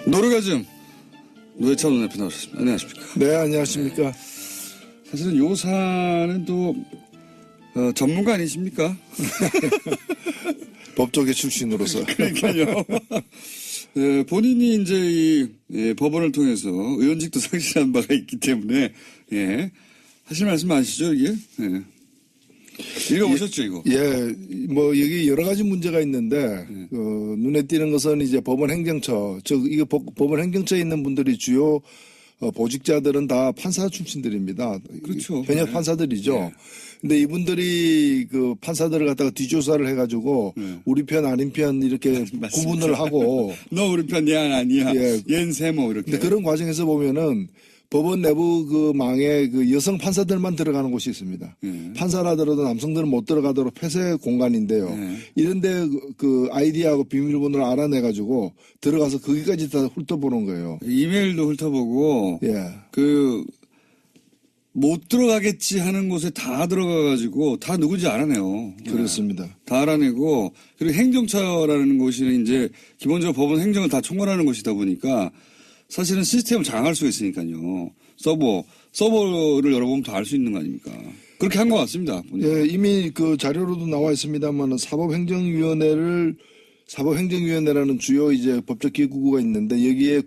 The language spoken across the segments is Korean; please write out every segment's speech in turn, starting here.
노르가즘 노회찬 원내대표 나오셨습니다. 안녕하십니까? 네, 안녕하십니까? 사실은 요 사안은 또 전문가 아니십니까? 법조계 출신으로서. 그러니까요. 본인이 이제 법원을 통해서 의원직도 상실한 바가 있기 때문에 하실 말씀 아시죠 이게? 읽어보셨죠 이거? 예, 뭐 여기 여러 가지 문제가 있는데 눈에 띄는 것은 이제 법원 행정처, 이거 법원 행정처에 있는 분들이 주요 보직자들은 다 판사 출신들입니다. 그렇죠. 현역 판사들이죠. 근데 이분들이 그 판사들을 갖다가 뒷조사를 해가지고 우리 편 아닌 편 이렇게 구분을 하고 너 우리 편 얘는 아니야. 예. 얘는 세모 이렇게. 근데 그런 과정에서 보면은 법원 내부 그 망에 그 여성 판사들만 들어가는 곳이 있습니다. 판사라더라도 남성들은 못 들어가도록 폐쇄 공간인데요. 이런데 그 아이디하고 비밀번호를 알아내가지고 들어가서 거기까지 다 훑어보는 거예요. 이메일도 훑어보고 못 들어가겠지 하는 곳에 다 들어가가지고 다 누군지 알아내요. 그렇습니다. 다 알아내고 그리고 행정처라는 곳이 이제 기본적으로 법원 행정을 다 총괄하는 곳이다 보니까 사실은 시스템을 장악할 수가 있으니까요. 서버를 열어보면 다 알 수 있는 거 아닙니까? 그렇게 한 것 같습니다. 예, 이미 그 자료로도 나와 있습니다만 사법행정위원회라는 주요 이제 법적 기구가 있는데 여기에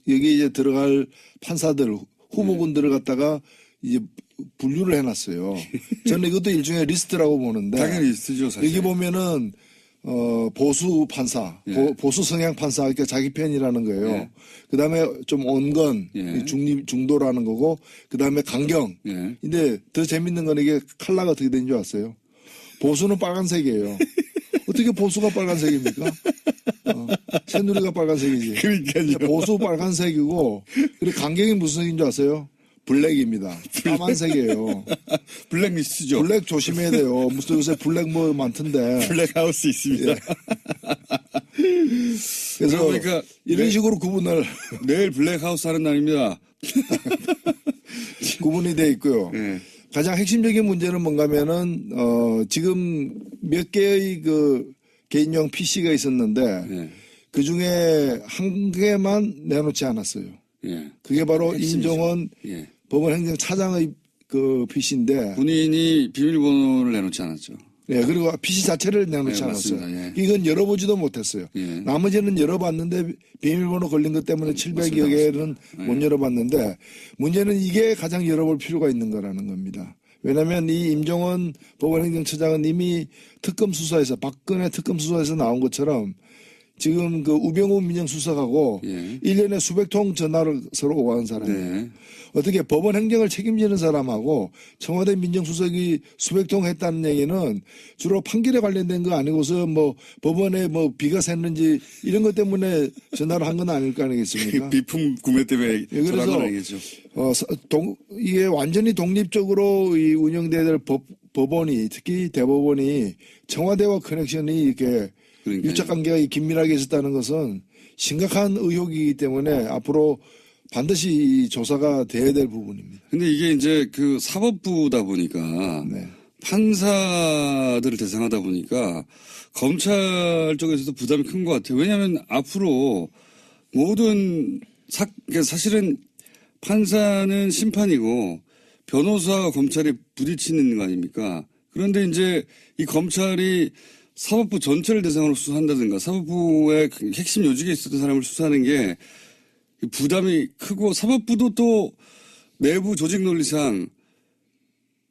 이제 들어갈 판사들 후보군들을 갖다가 이제 분류를 해놨어요. 저는 이것도 일종의 리스트라고 보는데. 당연히 리스트죠, 사실. 여기 보면은 보수 판사, 보수 성향 판사, 그러니까 자기 편이라는 거예요. 그 다음에 좀 온건, 중도라는 거고, 그 다음에 강경. 근데 더 재밌는 건 이게 컬러가 어떻게 된 줄 아세요? 보수는 빨간색이에요. 어떻게 보수가 빨간색입니까? 새누리가 빨간색이지. 그러니까요. 보수 빨간색이고, 그리고 강경이 무슨 색인 줄 아세요? 블랙입니다. 까만색이에요. 블랙리스트죠. 블랙 조심해야 돼요. 무슨 요새 블랙 뭐 많던데. 블랙하우스 있습니다. 그래서 그러니까 이런 식으로 구분을 내일 블랙하우스 하는 날입니다. 구분이 돼 있고요. 가장 핵심적인 문제는 뭔가면은 지금 몇 개의 그 개인용 PC가 있었는데 그 중에 한 개만 내놓지 않았어요. 그게 바로 임종원 법원 행정차장의 그 PC인데 본인이 비밀번호를 내놓지 않았죠. 그리고 PC 자체를 내놓지 않았어요. 맞습니다. 이건 열어보지도 못했어요. 나머지는 열어봤는데 비밀번호 걸린 것 때문에 700여 개는 못 열어봤는데 문제는 이게 가장 열어볼 필요가 있는 거라는 겁니다. 왜냐하면 이 임종원 법원행정처장은 이미 특검 수사에서 박근혜 특검 수사에서 나온 것처럼 지금 그 우병우 민정수석하고 1년에 수백 통 전화를 서로 오가는 사람이에요. 어떻게 법원 행정을 책임지는 사람하고 청와대 민정수석이 수백 통 했다는 얘기는 주로 판결에 관련된 거 아니고서 뭐 법원에 뭐 비가 샜는지 이런 것 때문에 전화를 한 건 아닐 거 아니겠습니까? 비품 구매 때문에 전화한 건 아니겠죠. 이게 완전히 독립적으로 이 운영돼야 될 법원이 특히 대법원이 청와대와 커넥션이 이렇게 유착 관계가 긴밀하게 있었다는 것은 심각한 의혹이기 때문에 앞으로 반드시 조사가 돼야 될 부분입니다. 근데 이게 이제 그 사법부다 보니까 판사들을 대상하다 보니까 검찰 쪽에서도 부담이 큰 것 같아요. 왜냐하면 앞으로 모든 사실은 판사는 심판이고 변호사와 검찰이 부딪히는 거 아닙니까? 그런데 이제 이 검찰이 사법부 전체를 대상으로 수사한다든가 사법부의 핵심 요직에 있었던 사람을 수사하는 게 부담이 크고 사법부도 또 내부 조직 논리상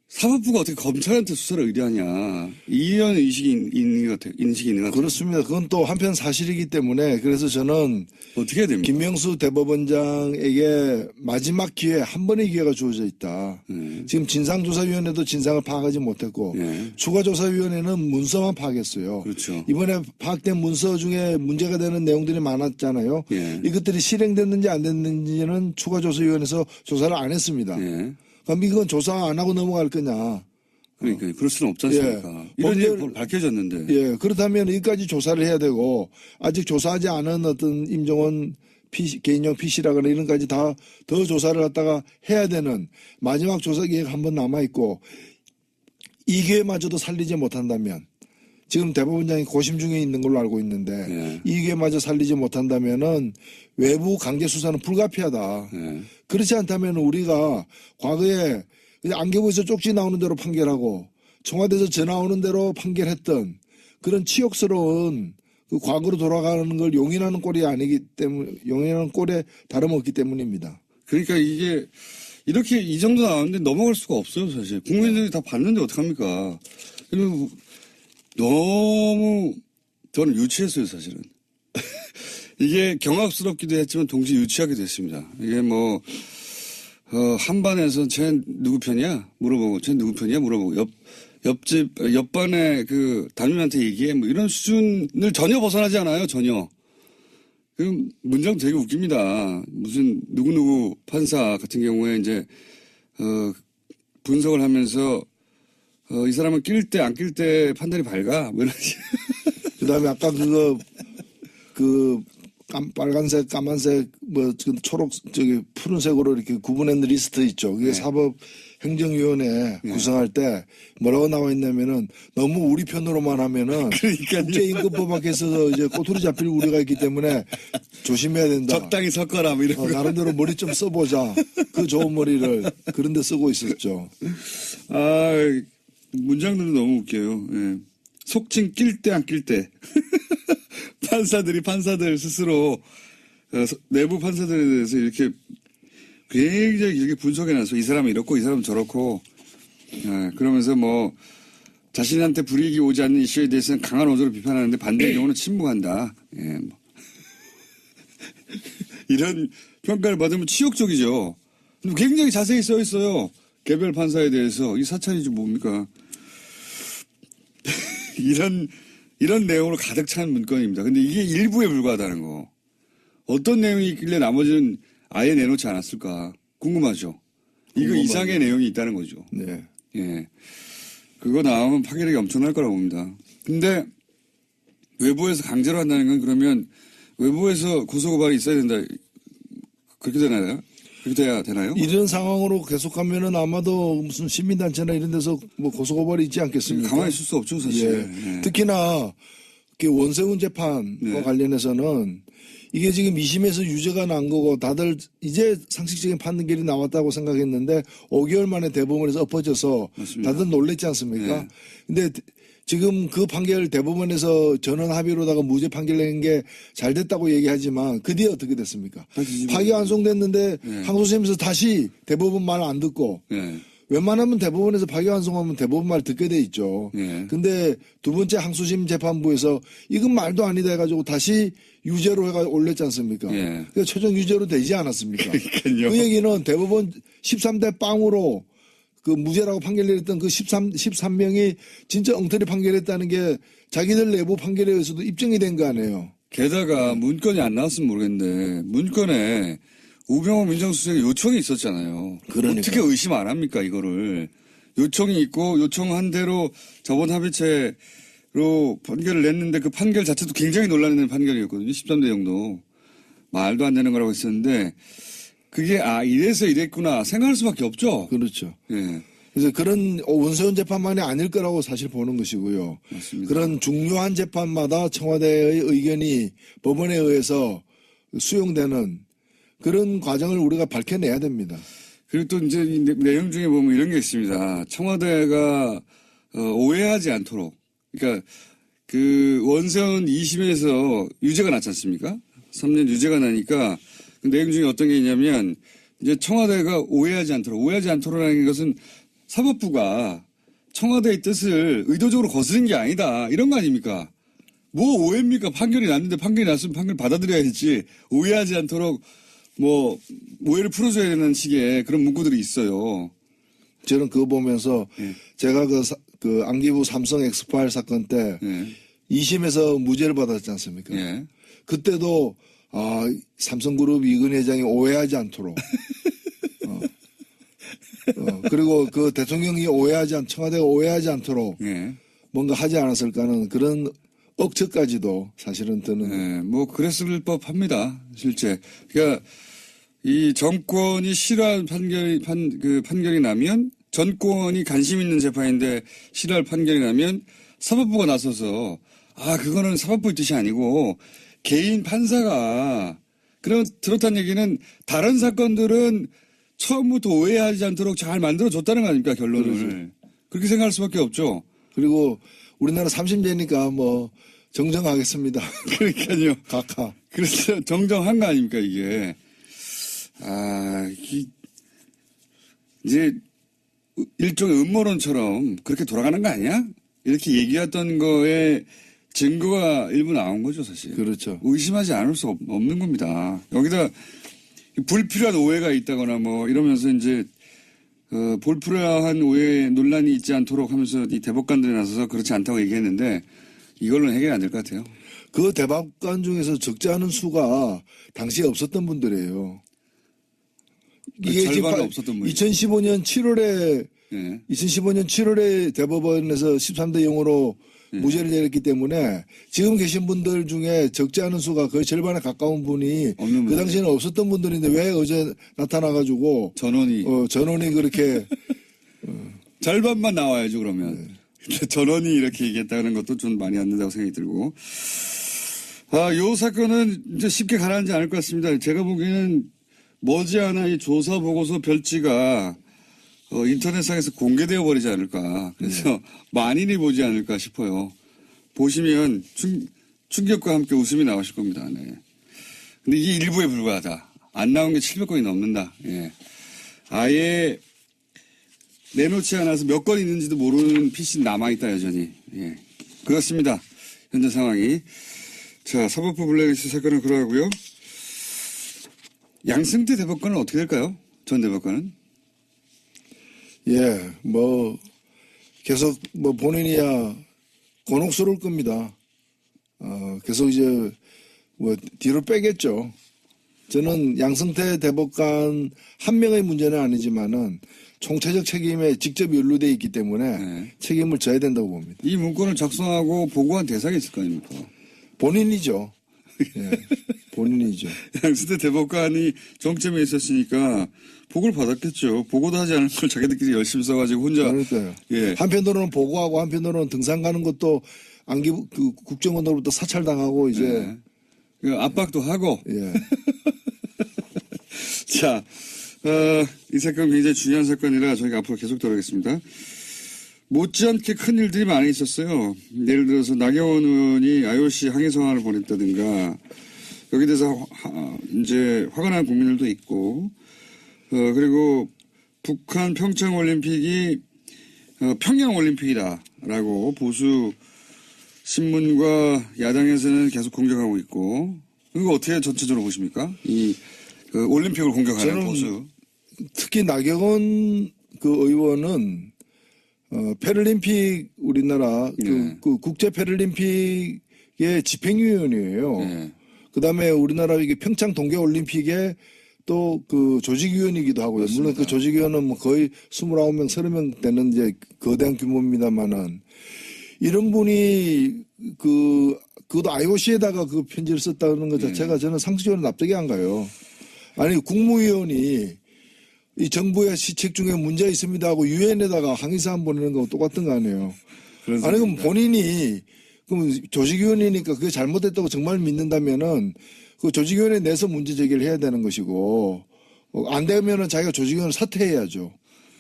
사법부가 어떻게 검찰한테 수사를 의뢰하냐 이런 인식이 있는 것 같아요. 그렇습니다. 그건 또 한편 사실이기 때문에 그래서 저는 어떻게 해야 됩니까? 김명수 대법원장에게 마지막 기회 한 번의 기회가 주어져 있다. 지금 진상조사위원회도 진상을 파악하지 못했고 추가조사위원회는 문서만 파악했어요. 그렇죠. 이번에 파악된 문서 중에 문제가 되는 내용들이 많았잖아요. 이것들이 실행됐는지 안 됐는지는 추가조사위원회에서 조사를 안 했습니다. 그럼 이건 조사 안 하고 넘어갈 거냐. 그러니까 그럴 수는 없지 않습니까? 이런 일이 밝혀졌는데. 그렇다면 여기까지 조사를 해야 되고 아직 조사하지 않은 어떤 임종원 개인용 PC라거나 이런 까지 다 더 조사를 갖다가 해야 되는 마지막 조사 기회가 한 번 남아있고 이 기회마저도 살리지 못한다면 지금 대법원장이 고심 중에 있는 걸로 알고 있는데 이게마저 살리지 못한다면은 외부 강제 수사는 불가피하다. 그렇지 않다면 우리가 과거에 그냥 안개부에서 쪽지 나오는 대로 판결하고 청와대에서 전화 오는 대로 판결했던 그런 치욕스러운 그 과거로 돌아가는 걸 용인하는 꼴이 아니기 때문에 용인하는 꼴에 다름없기 때문입니다. 그러니까 이게 이렇게 이 정도 나왔는데 넘어갈 수가 없어요, 사실. 국민들이 다 봤는데 어떡합니까? 그리고 너무 저는 유치했어요, 사실은. 이게 경악스럽기도 했지만 동시에 유치하기도 했습니다. 이게 뭐 한반에서 쟤 누구 편이야? 물어보고 쟤 누구 편이야? 물어보고 옆반에 그 담임한테 얘기해 뭐 이런 수준을 전혀 벗어나지 않아요, 전혀. 그 문장 되게 웃깁니다. 무슨 누구누구 판사 같은 경우에 이제 분석을 하면서 이 사람은 낄 때 안 낄 때 판단이 밝아. 뭐 이런. 그다음에 아까 빨간색, 까만색, 초록, 푸른색으로 이렇게 구분한 리스트 있죠. 그게 사법행정위원회 구성할 때 뭐라고 나와 있냐면은 너무 우리 편으로만 하면은 국제임금법 밖에서 이제 꼬투리 잡힐 우려가 있기 때문에 조심해야 된다. 적당히 섞어라, 뭐 이런 거. 나름대로 머리 좀 써보자. 그 좋은 머리를 그런 데 쓰고 있었죠. 아, 문장들도 너무 웃겨요. 예. 속칭 낄 때 안 낄 때. 판사들 스스로 내부 판사들에 대해서 이렇게 굉장히 이렇게 분석해놔서 이 사람은 이렇고 이 사람은 저렇고 그러면서 뭐 자신한테 불이익이 오지 않는 이슈에 대해서는 강한 어조로 비판하는데 반대의 경우는 침묵한다. 예, 뭐. 이런 평가를 받으면 치욕적이죠. 굉장히 자세히 써 있어요. 개별 판사에 대해서 이 사찰이지 뭡니까? 이런 내용으로 가득 찬 문건입니다. 근데 이게 일부에 불과하다는 거. 어떤 내용이 있길래 나머지는 아예 내놓지 않았을까 궁금하죠. 이거 이상의 내용이 있다는 거죠. 네. 예. 그거 나오면 파괴력이 엄청날 거라고 봅니다. 근데 외부에서 강제로 한다는 건 그러면 외부에서 고소고발이 있어야 된다. 그렇게 되나요? 그렇게 돼야 되나요? 이런 상황으로 계속하면은 아마도 무슨 시민단체나 이런 데서 뭐 고소고발이 있지 않겠습니까? 가만히 있을 수 없죠, 사실. 예. 특히나 원세훈 재판과 관련해서는 이게 지금 2심에서 유죄가 난 거고 다들 이제 상식적인 판결이 나왔다고 생각했는데 5개월 만에 대법원에서 엎어져서 맞습니다. 다들 놀랬지 않습니까? 근데 지금 그 판결 대법원에서 전원 합의로다가 무죄 판결 낸 게 잘 됐다고 얘기하지만 그 뒤에 어떻게 됐습니까? 파기환송됐는데 항소심에서 다시 대법원 말 안 듣고 웬만하면 대법원에서 파기환송하면 대법원 말 듣게 돼 있죠. 근데 두 번째 항소심 재판부에서 이건 말도 아니다 해가지고 다시 유죄로 해가 올렸지 않습니까? 그러니까 최종 유죄로 되지 않았습니까? 그 얘기는 대법원 13대 0으로 그 무죄라고 판결 내렸던 그 13명이 진짜 엉터리 판결했다는 게 자기들 내부 판결에 의해서도 입증이 된 거 아니에요. 게다가 문건이 안 나왔으면 모르겠는데 문건에 우병우 민정수석의 요청이 있었잖아요. 그러니까. 어떻게 의심 안 합니까 이거를. 요청이 있고 요청한 대로 저번 합의체로 판결을 냈는데 그 판결 자체도 굉장히 논란이 판결이었거든요. 13대 0도. 말도 안 되는 거라고 했었는데 그게 이래서 이랬구나 생각할 수밖에 없죠. 그렇죠. 예. 그래서 그런 원세훈 재판만이 아닐 거라고 사실 보는 것이고요. 맞습니다. 그런 중요한 재판마다 청와대의 의견이 법원에 의해서 수용되는 그런 과정을 우리가 밝혀내야 됩니다. 그리고 또 이제 이 내용 중에 보면 이런 게 있습니다. 청와대가 오해하지 않도록. 그러니까 그 원세훈 2심에서 유죄가 났지 않습니까? 3년 유죄가 나니까 그 내용 중에 어떤 게 있냐면 이제 청와대가 오해하지 않도록라는 것은 사법부가 청와대의 뜻을 의도적으로 거스른 게 아니다. 이런 거 아닙니까? 뭐 오해입니까? 판결이 났는데 판결이 났으면 판결 받아들여야지. 오해하지 않도록 뭐 오해를 풀어줘야 되는 식의 그런 문구들이 있어요. 저는 그거 보면서 제가 그 안기부 삼성 엑스파일 사건 때 2심에서 무죄를 받았지 않습니까? 그때도 삼성그룹 이근 회장이 오해하지 않도록 그리고 그 대통령이 청와대가 오해하지 않도록 뭔가 하지 않았을까 하는 그런 억측까지도 사실은 드는. 뭐 그랬을 법합니다. 실제. 그러니까 이 정권이 싫어하는 판결이 나면 전권이 관심 있는 재판인데 싫어할 판결이 나면 사법부가 나서서 그거는 사법부의 뜻이 아니고 개인 판사가 그렇다는 얘기는 다른 사건들은 처음부터 오해하지 않도록 잘 만들어줬다는 거 아닙니까, 결론을. 그렇죠. 그렇게 생각할 수밖에 없죠. 그리고 우리나라 30대니까 뭐 정정하겠습니다. 그러니까요. 각하. 그래서 정정한 거 아닙니까, 이게. 이제 일종의 음모론처럼 그렇게 돌아가는 거 아니야? 이렇게 얘기했던 거에 증거가 일부 나온 거죠, 사실. 그렇죠. 의심하지 않을 수 없는 겁니다. 여기다 불필요한 오해가 있다거나 뭐 이러면서 이제 불필요한 오해 논란이 있지 않도록 하면서 이 대법관들이 나서서 그렇지 않다고 얘기했는데 이걸로는 해결이 안 될 것 같아요. 그 대법관 중에서 적지 않은 수가 당시에 없었던 분들이에요. 이게 절반은 없었던 분이죠. 2015년 7월에 예. 2015년 7월에 대법원에서 13대 0으로 무죄를 내렸기 때문에 지금 계신 분들 중에 적지 않은 수가 거의 절반에 가까운 분이 그 당시에는 없었던 분들인데 왜 어제 나타나가지고 전원이 그렇게 절반만 나와야죠 그러면. 전원이 이렇게 얘기했다는 것도 좀 많이 안 된다고 생각이 들고. 요 사건은 이제 쉽게 가라앉지 않을 것 같습니다. 제가 보기에는 머지않아 이 조사 보고서 별지가 인터넷상에서 공개되어 버리지 않을까. 그래서 만인이 보지 않을까 싶어요. 보시면 충격과 함께 웃음이 나오실 겁니다. 네. 근데 이게 일부에 불과하다. 안 나온 게 700건이 넘는다. 예. 아예 내놓지 않아서 몇 건 있는지도 모르는 PC는 남아있다, 여전히. 예. 그렇습니다. 현재 상황이. 자, 사법부 블랙리스트 사건은 그러하고요. 양승태 대법관은 어떻게 될까요? 전 대법관은? 예, 뭐, 계속 뭐 본인이야 곤혹스러울 겁니다. 계속 이제 뭐 뒤로 빼겠죠. 저는 양승태 대법관 한 명의 문제는 아니지만은 총체적 책임에 직접 연루돼 있기 때문에 책임을 져야 된다고 봅니다. 이 문건을 작성하고 보고한 대상이 있을 거 아닙니까? 본인이죠. 예, 본인이죠. 양승태 대법관이 정점에 있었으니까 보고를 받았겠죠. 보고도 하지 않은 걸 자기들끼리 열심히 써가지고 혼자. 그러니까요. 예. 한편으로는 보고하고 한편으로는 등산 가는 것도 국정원으로부터 사찰당하고 이제. 압박도 하고. 예. 자, 이 사건 굉장히 중요한 사건이라 저희가 앞으로 계속 다루겠습니다. 못지않게 큰 일들이 많이 있었어요. 예를 들어서 나경원 의원이 IOC 항의 성안을 보냈다든가 여기 대해서 이제 화가 난 국민들도 있고 그리고 북한 평창올림픽이 평양올림픽이다라고 보수 신문과 야당에서는 계속 공격하고 있고 이거 어떻게 전체적으로 보십니까? 이 올림픽을 공격하는 보수. 특히 나경원 그 의원은 패럴림픽 우리나라 그 국제 패럴림픽의 집행위원이에요. 네. 그다음에 우리나라 이게 평창 동계올림픽에 또 그 조직위원이기도 하고요. 맞습니다. 물론 그 조직위원은 뭐 거의 29명, 30명 되는 이제 거대한 규모입니다만은 이런 분이 그것도 IOC에다가 그 편지를 썼다는 것 자체가 저는 상식적으로 납득이 안 가요. 아니 국무위원이 이 정부의 시책 중에 문제가 있습니다 하고 유엔에다가 항의사안 보내는 거하고 똑같은 거 아니에요. 아니 그럼 본인이 그럼 조직위원이니까 그게 잘못됐다고 정말 믿는다면은 그 조직위원회 내에서 문제 제기를 해야 되는 것이고 안 되면은 자기가 조직위원을 사퇴해야죠.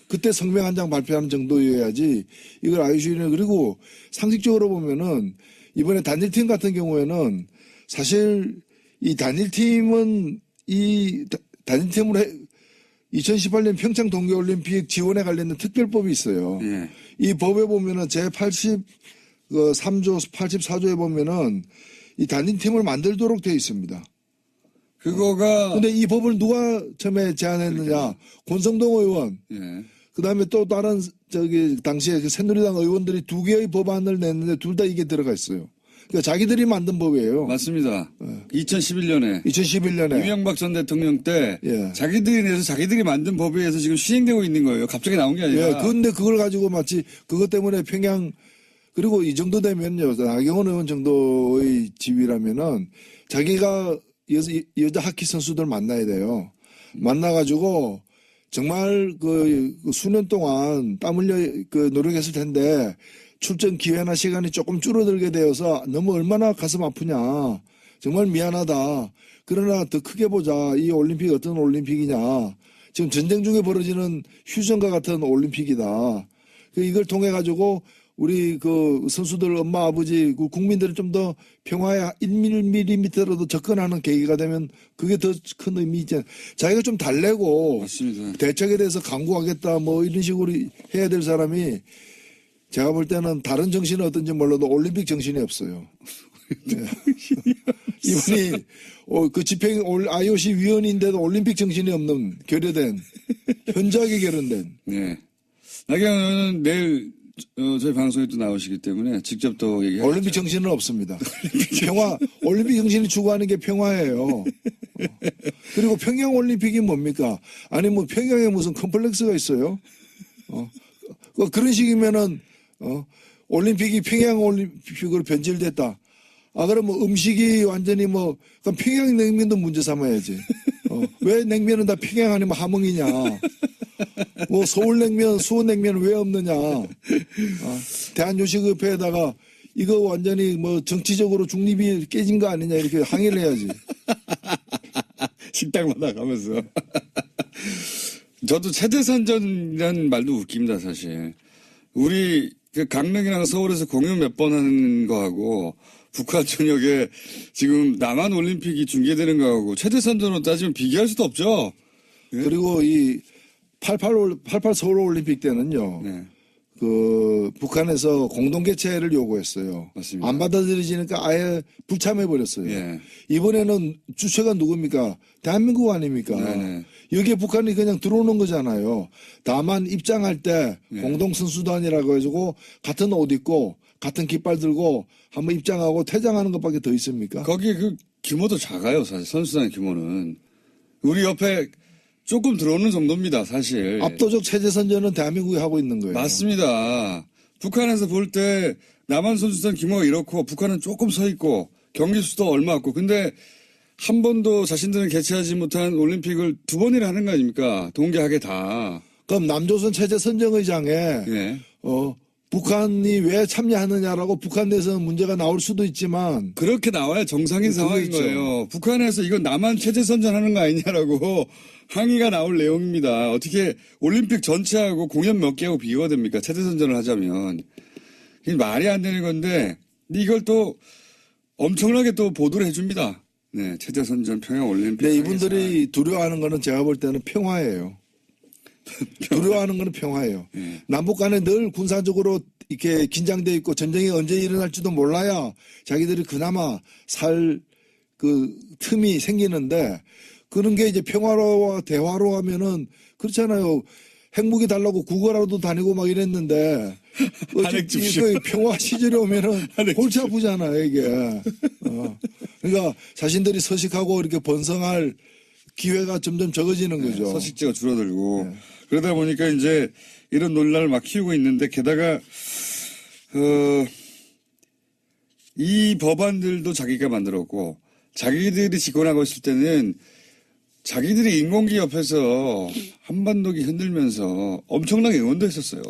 그때 성명 한 장 발표하는 정도여야지 이걸 IOC는 그리고 상식적으로 보면은 이번에 단일팀 같은 경우에는 사실 이 단일팀은 이 단일팀으로 2018년 평창 동계올림픽 지원에 관련된 특별법이 있어요. 예. 이 법에 보면은 제83조 84조에 보면은 이 단일팀을 만들도록 되어 있습니다. 그거가. 근데 이 법을 누가 처음에 제안했느냐. 권성동 의원. 예. 그 다음에 또 다른 당시에 그 새누리당 의원들이 두 개의 법안을 냈는데 둘 다 이게 들어가 있어요. 그러니까 자기들이 만든 법이에요. 맞습니다. 2011년에. 2011년에. 이명박 전 대통령 때. 예. 자기들이 내서 자기들이 만든 법에 의해서 지금 시행되고 있는 거예요. 갑자기 나온 게 아니라. 예. 그런데 그걸 가지고 마치 그것 때문에 평양 그리고 이 정도 되면요. 나경원 의원 정도의 지위라면은 자기가 여자 하키 선수들 만나야 돼요. 만나가지고 정말 그 수년 동안 땀 흘려 그 노력했을 텐데 출전 기회나 시간이 조금 줄어들게 되어서 너무 얼마나 가슴 아프냐. 정말 미안하다. 그러나 더 크게 보자. 이 올림픽이 어떤 올림픽이냐. 지금 전쟁 중에 벌어지는 휴전과 같은 올림픽이다. 이걸 통해 가지고 우리 그 선수들 엄마 아버지 그 국민들을 좀 더 평화에 1mm라도 접근하는 계기가 되면 그게 더 큰 의미 있잖아요. 자기가 좀 달래고 맞습니다. 대책에 대해서 강구하겠다 뭐 이런 식으로 해야 될 사람이 제가 볼 때는 다른 정신은 어떤지 몰라도 올림픽 정신이 없어요. 네. 이분이 그 집행 IOC 위원인데도 올림픽 정신이 없는 결여된 현저하게 결연된. 네. 나경원 의원은 내일 저희 방송에 또 나오시기 때문에 직접 또 얘기하죠. 올림픽 정신은 없습니다. 평화, 올림픽 정신이 추구하는 게 평화예요. 그리고 평양 올림픽이 뭡니까? 아니 뭐 평양에 무슨 컴플렉스가 있어요? 그런 식이면은 올림픽이 평양 올림픽으로 변질됐다. 그럼 뭐 음식이 완전히 뭐 그럼 평양 냉면도 문제 삼아야지. 왜 냉면은 다 평양 아니면 함흥이냐? 뭐 서울냉면, 수원냉면 왜 없느냐? 대한요식협회에다가 이거 완전히 뭐 정치적으로 중립이 깨진 거 아니냐 이렇게 항의를 해야지. 식당마다 가면서. 저도 체제선전이라는 말도 웃깁니다, 사실. 우리 그 강릉이랑 서울에서 공연 몇 번 하는 거하고 북한 전역에 지금 남한 올림픽이 중계되는 거하고 체제선전으로 따지면 비교할 수도 없죠. 네? 그리고 이 88 서울 올림픽 때는요. 네. 그 북한에서 공동 개최를 요구했어요. 맞습니다. 안 받아들여지니까 아예 불참해 버렸어요. 예. 이번에는 주체가 누굽니까? 대한민국 아닙니까? 네네. 여기에 북한이 그냥 들어오는 거잖아요. 다만 입장할 때 네. 공동 선수단이라고 해가지고 같은 옷 입고 같은 깃발 들고 한번 입장하고 퇴장하는 것밖에 더 있습니까? 거기 그 규모도 작아요, 사실. 선수단 규모는. 우리 옆에 조금 들어오는 정도입니다, 사실. 압도적 체제 선전은 대한민국이 하고 있는 거예요. 맞습니다. 북한에서 볼 때 남한 선수단 규모가 이렇고 북한은 조금 서 있고 경기 수도 얼마 없고 근데 한 번도 자신들은 개최하지 못한 올림픽을 두 번이나 하는 거 아닙니까? 동계하게 다. 그럼 남조선 체제 선정의장에 예. 북한이 왜 참여하느냐라고 북한 내에서는 문제가 나올 수도 있지만 그렇게 나와야 정상인 상황인 있죠. 거예요. 북한에서 이건 남한 체제 선전하는 거 아니냐라고 항의가 나올 내용입니다. 어떻게 올림픽 전체하고 공연 몇 개하고 비교가 됩니까? 체제 선전을 하자면. 이게 말이 안 되는 건데 이걸 또 엄청나게 또 보도를 해줍니다. 네, 체제 선전 평양 올림픽. 네, 이분들이 두려워하는 거는 제가 볼 때는 평화예요. 두려워하는 거는 평화예요. 네. 남북 간에 늘 군사적으로 이렇게 긴장돼 있고 전쟁이 언제 일어날지도 몰라야 자기들이 그나마 살 그 틈이 생기는데 그런 게 이제 평화로와 대화로 하면은 그렇잖아요. 핵무기 달라고 구걸하러도 다니고 막 이랬는데 한핵 줍시오. 평화 시절에 오면은 골치 아프잖아요 이게. 그러니까 자신들이 서식하고 이렇게 번성할 기회가 점점 적어지는 거죠. 서식지가 줄어들고 그러다 보니까 이제 이런 논란을 막 키우고 있는데 게다가 이 법안들도 자기가 만들었고 자기들이 집권하고 있을 때는 자기들이 인공기 옆에서 한반도기 흔들면서 엄청나게 응원도 했었어요.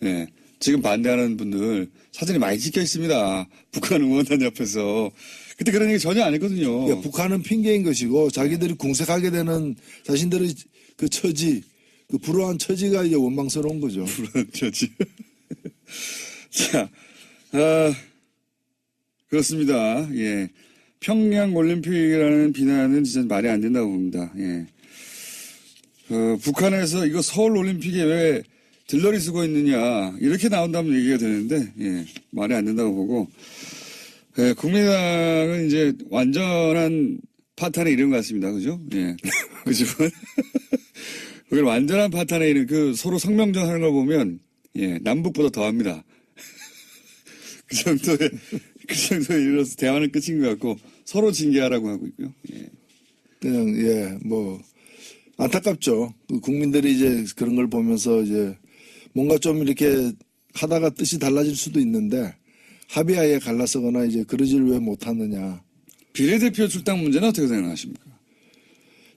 예. 지금 반대하는 분들 사진이 많이 찍혀 있습니다. 북한 응원단 옆에서. 그때 그런 얘기 전혀 안 했거든요. 그러니까 북한은 핑계인 것이고 자기들이 궁색하게 되는 자신들의 그 처지, 그 불우한 처지가 이제 원망스러운 거죠. 불우한 처지. 자, 그렇습니다. 예. 평양 올림픽이라는 비난은 진짜 말이 안 된다고 봅니다. 예. 북한에서 이거 서울 올림픽에 왜 들러리 쓰고 있느냐 이렇게 나온다면 얘기가 되는데 예, 말이 안 된다고 보고 예, 국민당은 이제 완전한 파탄에 이른 것 같습니다. 그죠? 예. 그죠? 그걸 완전한 파탄에 이른 그 서로 성명전 하는 걸 보면 예, 남북보다 더합니다. 그 정도에 이르러서 대화는 끝인 것 같고 서로 징계하라고 하고 있고요. 예. 그냥 뭐 안타깝죠. 그 국민들이 이제 그런 걸 보면서 이제 뭔가 좀 이렇게 하다가 뜻이 달라질 수도 있는데 합의하에 갈라서거나 이제 그러질 왜 못하느냐. 비례대표 출당 문제는 어떻게 생각하십니까?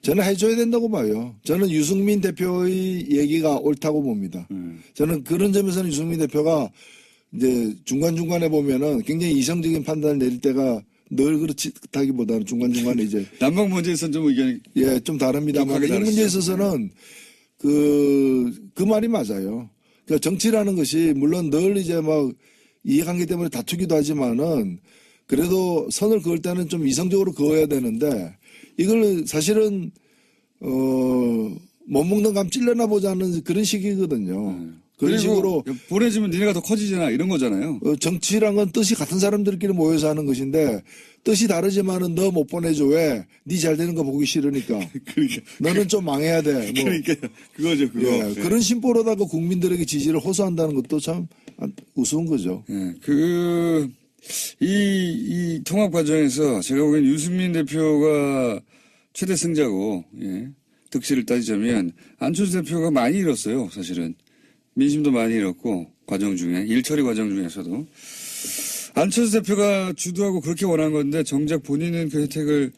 저는 해줘야 된다고 봐요. 저는 유승민 대표의 얘기가 옳다고 봅니다. 저는 그런 점에서는 유승민 대표가 이제 중간중간에 보면은 굉장히 이성적인 판단을 내릴 때가 늘 그렇다기보다는 중간중간에 이제 난방 문제에서는 좀 의견이 예, 좀 다릅니다만 이 다르시죠. 문제에 있어서는 그 말이 맞아요. 그러니까 정치라는 것이 물론 늘 이제 막 이해관계 때문에 다투기도 하지만은 그래도 선을 그을 때는 좀 이성적으로 그어야 되는데 이걸 사실은 못 먹는 감 찔러나 보자는 그런 식이거든요. 그런 식으로 보내주면 니네가 더 커지잖아 이런 거잖아요. 정치란 건 뜻이 같은 사람들끼리 모여서 하는 것인데 뜻이 다르지만은 너 못 보내줘 왜? 네 잘 되는 거 보기 싫으니까. 그러니까 너는 좀 망해야 돼. 뭐. 그러니까 그거죠 그거. 예, 그런 심보로다가 국민들에게 지지를 호소한다는 것도 참 우스운 거죠. 예, 이 통합 과정에서 제가 보기엔 유승민 대표가 최대 승자고, 예, 득실을 따지자면 안철수 대표가 많이 잃었어요, 사실은. 민심도 많이 잃었고, 과정 중에, 일처리 과정 중에서도. 안철수 대표가 주도하고 그렇게 원한 건데, 정작 본인은 그 혜택을,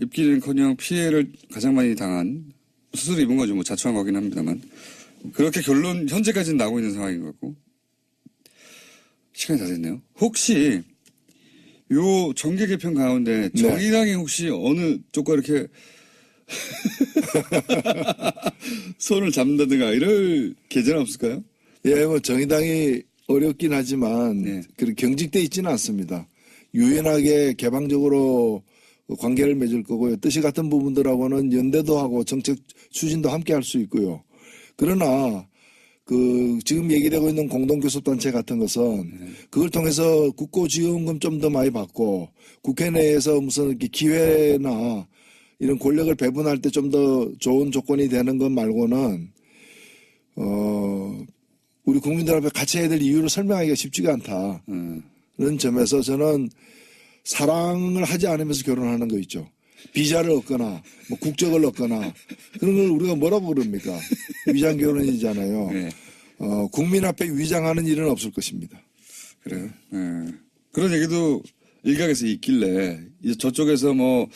입기는커녕 피해를 가장 많이 당한, 스스로 입은 거죠. 뭐 자초한 거긴 합니다만. 그렇게 결론, 현재까지는 나오고 있는 상황인 것 같고. 시간이 다 됐네요. 혹시 요 정계 개편 가운데 정의당이 혹시 어느 쪽과 이렇게 손을 잡는다든가 이럴 계제는 없을까요? 예, 뭐 정의당이 어렵긴 하지만 네. 그렇게 경직돼 있지는 않습니다. 유연하게 개방적으로 관계를 맺을 거고요. 뜻이 같은 부분들하고는 연대도 하고 정책 추진도 함께 할 수 있고요. 그러나 지금 얘기되고 있는 공동교섭단체 같은 것은 그걸 통해서 국고지원금 좀 더 많이 받고 국회 내에서 무슨 이렇게 기회나 이런 권력을 배분할 때 좀 더 좋은 조건이 되는 것 말고는 우리 국민들 앞에 같이 해야 될 이유를 설명하기가 쉽지가 않다. 그런 점에서 저는 사랑을 하지 않으면서 결혼하는 거 있죠. 비자를 얻거나 뭐 국적을 얻거나 그런 걸 우리가 뭐라고 그럽니까? 위장 결혼이잖아요. 네. 국민 앞에 위장하는 일은 없을 것입니다. 그래요. 네. 그런 얘기도 일각에서 있길래 이제 저쪽에서 뭐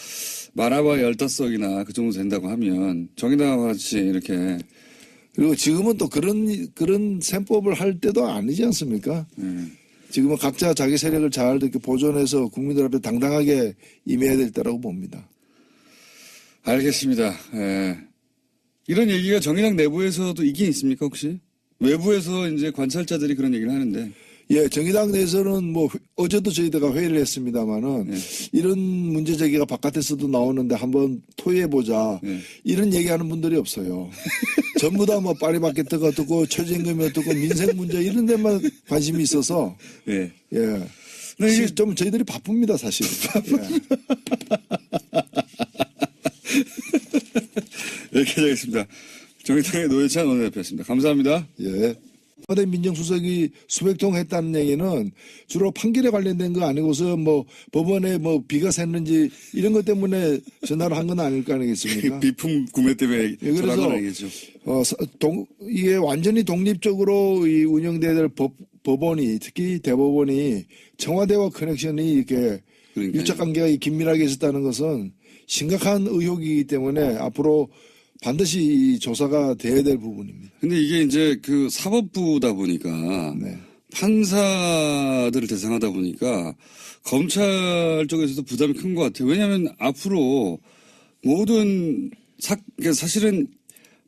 말아봐야 15석이나 그 정도 된다고 하면 정의당과 같이 이렇게 그리고 지금은 또 그런 셈법을 할 때도 아니지 않습니까? 지금은 각자 자기 세력을 잘 이렇게 보존해서 국민들 앞에 당당하게 임해야 될 때라고 봅니다. 알겠습니다. 예. 이런 얘기가 정의당 내부에서도 있긴 있습니까 혹시? 외부에서 이제 관찰자들이 그런 얘기를 하는데. 예, 정의당 내에서는 뭐 어제도 저희가 회의를 했습니다마는 네. 이런 문제 제기가 바깥에서도 나오는데 한번 토의해보자. 네. 이런 얘기하는 분들이 없어요. 전부 다 뭐 파리바게트가 어떻고 최저임금이 어떻고 민생 문제 이런 데만 관심이 있어서 예. 예. 이게 좀 저희들이 바쁩니다 사실. 여기까지 하겠습니다. 정의당의 노회찬 원내대표였습니다. 감사합니다. 예. 청와대 민정수석이 수백 통 했다는 얘기는 주로 판결에 관련된 거 아니고서 뭐 법원에 뭐 비가 샜는지 이런 것 때문에 전화를 한 건 아닐 거 아니겠습니까? 비품 구매 때문에 예, 전화한 그래서 건 아니겠죠. 이게 완전히 독립적으로 이 운영돼야 될 법원이 특히 대법원이 청와대와 커넥션이 이렇게 그러니까요. 유착 관계가 긴밀하게 있었다는 것은 심각한 의혹이기 때문에 앞으로 반드시 조사가 돼야 될 부분입니다. 근데 이게 이제 그 사법부다 보니까 네. 판사들을 대상하다 보니까 검찰 쪽에서도 부담이 큰 것 같아요. 왜냐하면 앞으로 모든 사실은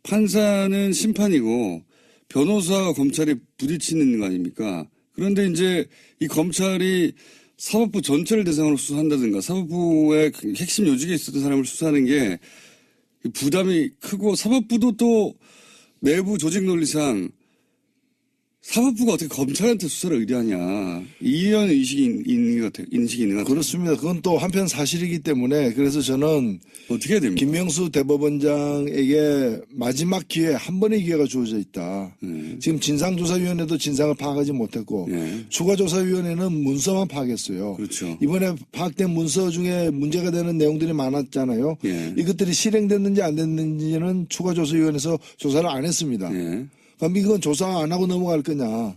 판사는 심판이고 변호사와 검찰이 부딪히는 거 아닙니까? 그런데 이제 이 검찰이 사법부 전체를 대상으로 수사한다든가 사법부의 핵심 요직에 있었던 사람을 수사하는 게 부담이 크고 사법부도 또 내부 조직 논리상 사법부가 어떻게 검찰한테 수사를 의뢰하냐 이런 인식이 있는 것 같아요. 그렇습니다. 그건 또 한편 사실이기 때문에 그래서 저는 어떻게 해야 됩니까? 김명수 대법원장에게 마지막 기회 한 번의 기회가 주어져 있다. 지금 진상조사위원회도 진상을 파악하지 못했고 추가조사위원회는 문서만 파악했어요. 그렇죠. 이번에 파악된 문서 중에 문제가 되는 내용들이 많았잖아요. 이것들이 실행됐는지 안 됐는지는 추가조사위원회에서 조사를 안 했습니다. 그럼 이건 조사 안 하고 넘어갈 거냐.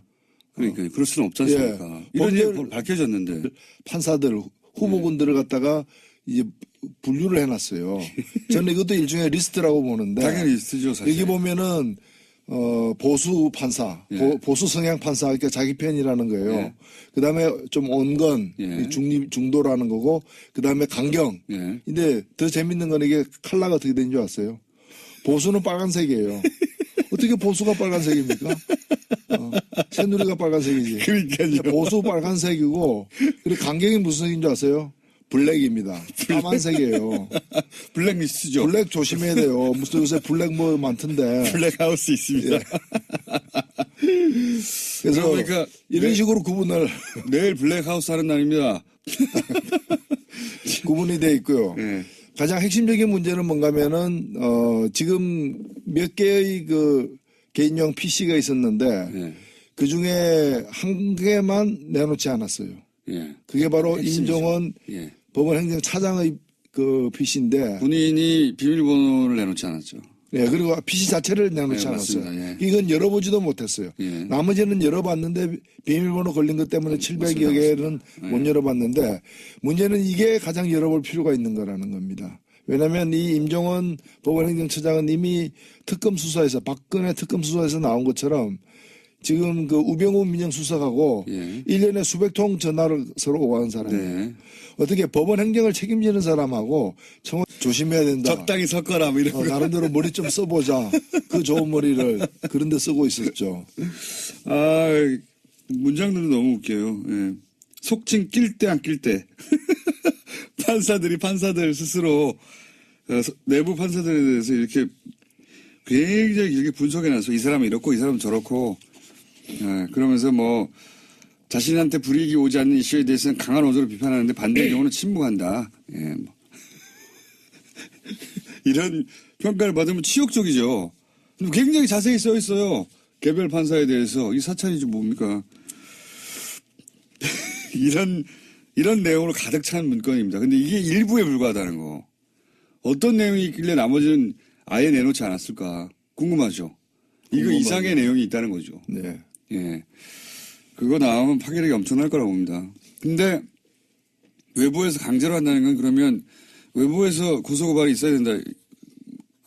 그러니까 그럴 수는 없지 않습니까? 이런 게 밝혀졌는데. 판사들, 후보군들을 갖다가 이제 분류를 해놨어요. 저는 이것도 일종의 리스트라고 보는데. 당연히 리스트죠, 사실. 여기 보면은 보수 판사, 예. 보수 성향 판사, 그러니까 자기 편이라는 거예요. 예. 그 다음에 좀 온건, 예. 중도라는 거고, 그 다음에 강경. 예. 근데 더 재밌는 건 이게 컬러가 어떻게 된 줄 아세요? 보수는 빨간색이에요. 어떻게 보수가 빨간색입니까? 새누리가 빨간색이지. 그러니까요. 보수 빨간색이고, 그리고 강경이 무슨 색인 줄 아세요? 블랙입니다. 까만색이에요. 블랙리스트죠. 블랙 조심해야 돼요. 무슨 요새 블랙 뭐 많던데. 블랙하우스 있습니다. 예. 그래서 그러니까 이런 식으로 구분을 내일 블랙하우스 하는 날입니다. 구분이 돼 있고요. 예. 가장 핵심적인 문제는 뭔가면은 지금 몇 개의 그 개인용 PC가 있었는데 예. 그 중에 한 개만 내놓지 않았어요. 예. 그게 바로 핵심이죠. 임종원 예. 법원행정차장의 그 PC인데, 본인이 비밀번호를 내놓지 않았죠. 예, 그리고 PC 자체를 내놓지 네, 않았어요. 맞습니다. 예. 이건 열어보지도 못했어요. 예. 나머지는 열어봤는데 비밀번호 걸린 것 때문에 700여 맞습니다. 개는 예. 못 열어봤는데, 문제는 이게 가장 열어볼 필요가 있는 거라는 겁니다. 왜냐하면 이 임종원 법원행정처장은 이미 특검 수사에서, 박근혜 특검 수사에서 나온 것처럼 지금 그 우병우 민정수석하고 예. 1년에 수백 통 전화를 서로 오가는 사람이에요. 네. 어떻게 법원 행정을 책임지는 사람하고 조심해야 된다. 적당히 섞어라 뭐 이런 거. 나름대로 머리 좀 써보자. 그 좋은 머리를 그런 데 쓰고 있었죠. 아, 문장들은 너무 웃겨요. 예. 속칭 낄 때 안 낄 때. 판사들이 판사들 스스로 내부 판사들에 대해서 이렇게 굉장히 길게 분석해놔서 이 사람은 이렇고 이 사람은 저렇고, 예, 그러면서 뭐 자신한테 불이익이 오지 않는 이슈에 대해서는 강한 어조로 비판하는데 반대의 경우는 침묵한다. 예, 뭐. 이런 평가를 받으면 치욕적이죠. 굉장히 자세히 써 있어요. 개별 판사에 대해서. 이 사찰이 좀 뭡니까? 이런 내용으로 가득 찬 문건입니다. 근데 이게 일부에 불과하다는 거. 어떤 내용이 있길래 나머지는 아예 내놓지 않았을까? 궁금하죠. 이거 이상의 내용이 있다는 거죠. 네. 예. 그거 나오면 파괴력이 엄청날 거라고 봅니다. 근데 외부에서 강제로 한다는 건 그러면 외부에서 고소고발이 있어야 된다.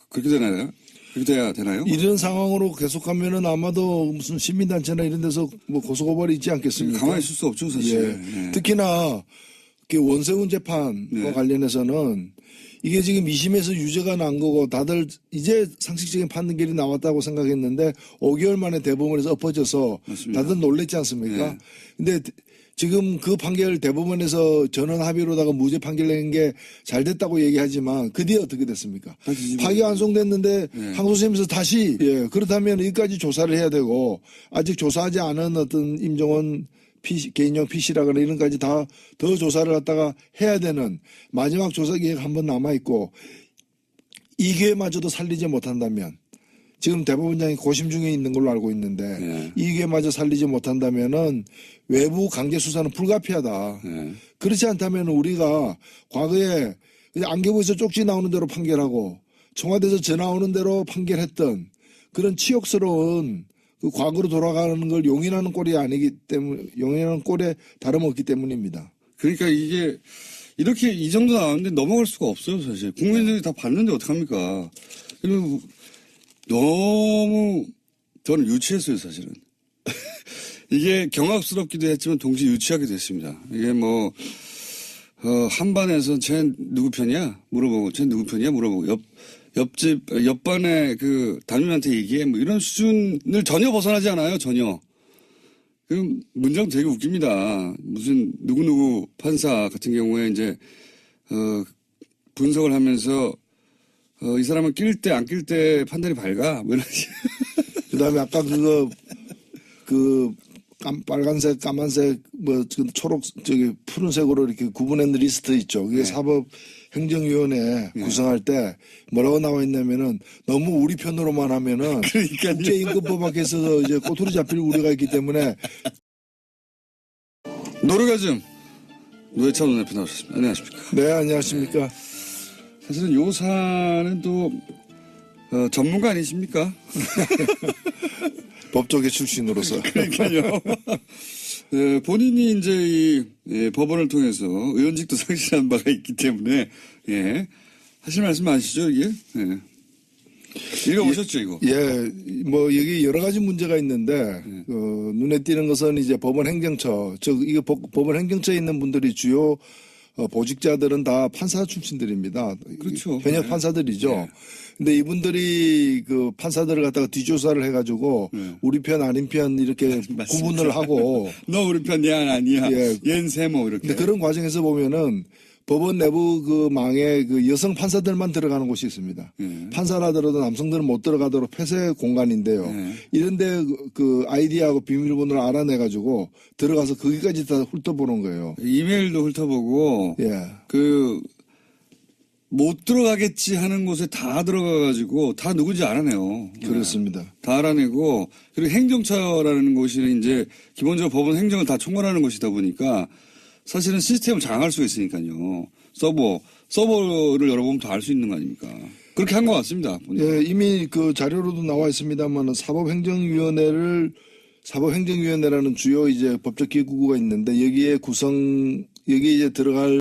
그렇게 되나요? 그렇게 돼야 되나요? 이런 상황으로 계속하면은 아마도 무슨 시민단체나 이런 데서 뭐 고소고발이 있지 않겠습니까? 가만히 있을 수 없죠, 사실. 예. 예. 특히나 원세훈 재판과 네. 관련해서는 이게 지금 2심에서 유죄가 난 거고 다들 이제 상식적인 판결이 나왔다고 생각했는데 5개월 만에 대법원에서 엎어져서 맞습니다. 다들 놀랬지 않습니까? 네. 근데 지금 그 판결 대법원에서 전원 합의로다가 무죄 판결 낸 게 잘 됐다고 얘기하지만 그 뒤에 어떻게 됐습니까? 파기환송됐는데 네. 항소심에서 다시 그렇다면 여기까지 조사를 해야 되고 아직 조사하지 않은 어떤 임종원 개인용 PC라거나 이런 까지 다 더 조사를 갖다가 해야 되는 마지막 조사 기회가 한 번 남아있고 이 기회마저도 살리지 못한다면 지금 대법원장이 고심 중에 있는 걸로 알고 있는데 네. 이 기회마저 살리지 못한다면은 외부 강제 수사는 불가피하다. 네. 그렇지 않다면 우리가 과거에 그냥 안개부에서 쪽지 나오는 대로 판결하고 청와대에서 전화 오는 대로 판결했던 그런 치욕스러운 그 과거로 돌아가는 걸 용인하는 꼴이 아니기 때문에 용인하는 꼴에 다름없기 때문입니다. 그러니까 이게 이렇게 이 정도 나왔는데 넘어갈 수가 없어요, 사실. 국민들이 다 봤는데 어떡합니까? 그리고 너무 저는 유치했어요, 사실은. 이게 경악스럽기도 했지만 동시에 유치하기도 했습니다. 이게 뭐 한반에서 쟤 누구 편이야? 물어보고 쟤 누구 편이야? 물어보고 옆반의 그 담임한테 얘기해 뭐 이런 수준을 전혀 벗어나지 않아요, 전혀. 그 문장 되게 웃깁니다. 무슨 누구누구 판사 같은 경우에 이제 분석을 하면서 이 사람은 낄 때 안 낄 때 판단이 밝아. 뭐 이런 그다음에 아까 빨간색, 까만색, 뭐 초록 푸른색으로 이렇게 구분한 리스트 있죠. 그게 네. 사법행정위원회 구성할 때 뭐라고 나와 있냐면은 너무 우리 편으로만 하면은 그러니까요. 국제임금법학에서 이제 꼬투리 잡힐 우려가 있기 때문에. 노르가즘 노회찬 원내대표 나오셨습니다. 안녕하십니까? 네, 안녕하십니까? 사실은 요 사안은 또 전문가 아니십니까? 법조계 출신으로서. 그러니까요. 본인이 이제 이 법원을 통해서 의원직도 상실한 바가 있기 때문에 하실 말씀 아시죠 이게? 예. 읽어보셨죠, 이거? 예, 뭐 여기 여러 가지 문제가 있는데 눈에 띄는 것은 이제 법원 행정처, 이거 법원 행정처에 있는 분들이 주요 보직자들은 다 판사 출신들입니다. 그렇죠. 현역 판사들이죠. 근데 이분들이 그 판사들을 갖다가 뒤조사를 해가지고 우리 편 아닌 편 이렇게 구분을 하고 너 우리 편 얘 아니야. 예. 얜 세모 이렇게. 근데 그런 과정에서 보면은 법원 내부 그 망에 그 여성 판사들만 들어가는 곳이 있습니다. 판사라더라도 남성들은 못 들어가도록 폐쇄 공간인데요. 이런데 그 아이디하고 비밀번호를 알아내가지고 들어가서 거기까지 다 훑어보는 거예요. 이메일도 훑어보고 예. 못 들어가겠지 하는 곳에 다 들어가가지고 다 누군지 알아내요. 그렇습니다. 다 알아내고 그리고 행정처라는 곳이 이제 기본적으로 법원 행정을 다 총괄하는 곳이다 보니까 사실은 시스템을 장악할 수가 있으니까요. 서버를 열어보면 다 알 수 있는 거 아닙니까? 그렇게 한 것 같습니다. 보니까. 예, 이미 그 자료로도 나와 있습니다만 사법행정위원회라는 주요 이제 법적 기구가 있는데 여기에 이제 들어갈